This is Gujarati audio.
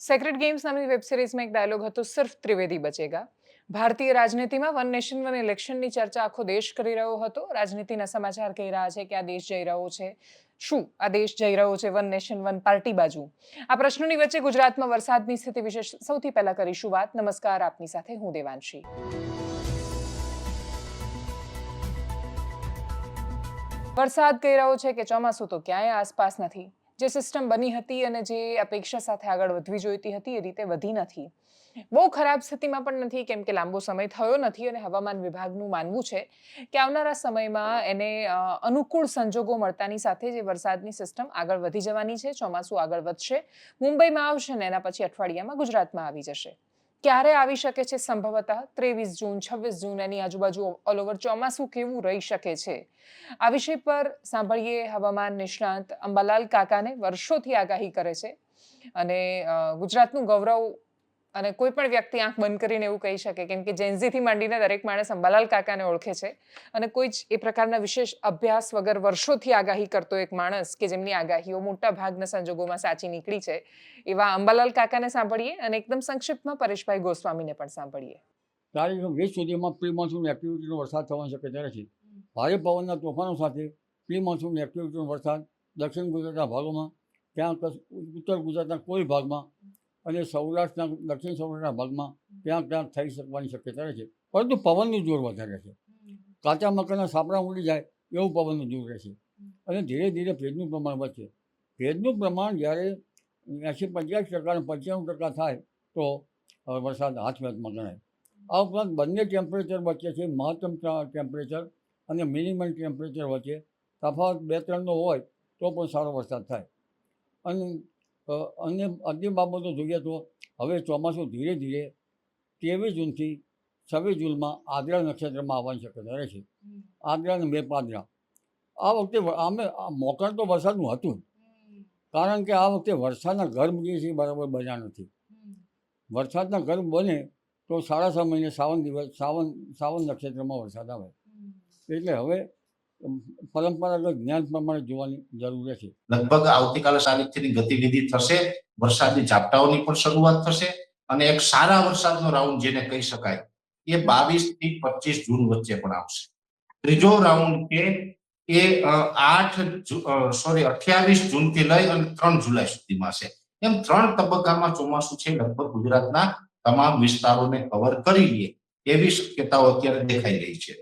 સેક્રેટ ગેમ્સ નામની વેબ સિરીઝમાં એક ડાયલોગ હતો, સિર્ફ ત્રિવેદી બચેગા. ભારતીય રાજનીતિમાં વન નેશન વન ઇલેક્શનની ચર્ચા આખો દેશ કરી રહ્યો હતો. રાજનીતિના સમાચાર કહી રહ્યા છે કે આ દેશ જઈ રહ્યો છે, શું આ દેશ જઈ રહ્યો છે વન નેશન વન પાર્ટી બાજુ? આ પ્રશ્નોની વચ્ચે ગુજરાતમાં વરસાદની સ્થિતિ વિશે સૌથી પહેલા કરીશું વાત. નમસ્કાર, આપની સાથે હું દેવાંશી. વરસાદ કહી રહ્યો છે કે ચોમાસું તો ક્યાંય આસપાસ નથી. જે સિસ્ટમ બની હતી અને જે અપેક્ષા સાથે આગળ વધવી જોઈતી હતી એ રીતે વધી નથી. બહુ ખરાબ સ્થિતિમાં પણ નથી, કેમ કે લાંબો સમય થયો નથી અને હવામાન વિભાગનું માનવું છે કે આવનારા સમયમાં એને અનુકૂળ સંજોગો મળતાની સાથે જે વરસાદની સિસ્ટમ આગળ વધી જવાની છે, ચોમાસું આગળ વધશે, મુંબઈમાં આવશે ને એના પછી અઠવાડિયામાં ગુજરાતમાં આવી જશે. ક્યારે આવી શકે છે? સંભવતઃ 23 જૂન 26 જૂન એની આજુબાજુ ઓલ ઓવર ચોમાસું કેવું રહી શકે છે, આ વિષય પર સાંભળીએ હવામાન નિષ્ણાંત અંબાલાલ કાકાને. વર્ષોથી આગાહી કરે છે અને ગુજરાતનું ગૌરવ, અને કોઈ પણ વ્યક્તિ આંખ બંધ કરીને એવું કહી શકે, કેમ કે જેન્ઝીથી માંડીને દરેક માણસ અંબાલાલ કાકાને ઓળખે છે અને કોઈ જ એ પ્રકારના વિશેષ અભ્યાસ વગર વર્ષોથી આગાહી કરતો એક માણસ કે જેમની આગાહીઓ મોટા ભાગના સંજોગોમાં સાચી નીકળી છે, એવા અંબાલાલ કાકાને સાંભળીએ અને એકદમ સંક્ષિપ્તમાં પરેશભાઈ ગોસ્વામીને પણ સાંભળીએ. તારીખ 20 સુધીમાં પ્રી મોન્સૂન એક્ટિવિટીનો વરસાદ થવાની શક્યતા છે. ભારે પવનના તોફાનો સાથે પ્રી મોન્સૂન એક્ટિવિટીનો વરસાદ દક્ષિણ ગુજરાતના ભાગોમાં, ત્યાં ઉત્તર ગુજરાતના કોઈ ભાગમાં અને સૌરાષ્ટ્રના દક્ષિણ સૌરાષ્ટ્રના ભાગમાં ત્યાં થઈ શકવાની શક્યતા છે. પરંતુ પવનનું જોર વધારે છે. કાચા મકાનના સાપડા ઉડી જાય એવું પવનનું જોર રહેશે અને ધીરે ધીરે ભેજનું પ્રમાણ વધશે. ભેજનું પ્રમાણ જ્યારે 80-85% અને 95% થાય તો વરસાદ હાથવેતમાં ગણાય. આ ઉપરાંત બંને ટેમ્પરેચર વચ્ચે છે, મહત્તમ ટેમ્પરેચર અને મિનિમમ ટેમ્પરેચર વચ્ચે તફાવત 2-3નો હોય તો પણ સારો વરસાદ થાય. અને અન્ય બાબતો જોઈએ તો હવે ચોમાસું ધીરે ધીરે 23 જૂનથી 26 જૂનમાં આદ્રા નક્ષત્રમાં આવવાની શક્યતા રહે છે. આદ્રા અને મેઘપાદ્રા. આ વખતે મોકળ તો વરસાદનું હતું, કારણ કે આ વખતે વરસાદના ગર્ભ જે છે બરાબર બન્યા નથી. વરસાદના ગર્ભ બને તો 6.5 મહિને સાવન નક્ષત્રમાં વરસાદ આવે. એટલે હવે પરંપરાગત જ્ઞાન પ્રમાણે જોવાની જરૂર છે. લગભગ આવતીકાલે સારી ગતિવિધિ થશે, વરસાદની ઝાપટાઓની પણ શરૂઆત થશે અને એક સારા વરસાદનો રાઉન્ડ જેને કહી શકાય એ 22 થી 25 જૂન વચ્ચે પણ આવશે. ત્રીજો રાઉન્ડ છે એ 28 જૂનથી લઈ અને 3 જુલાઈ સુધીમાં છે. એમ 3 તબક્કામાં ચોમાસું છે લગભગ ગુજરાતના તમામ વિસ્તારોને કવર કરી લે એવી શક્યતાઓ અત્યારે દેખાઈ રહી છે.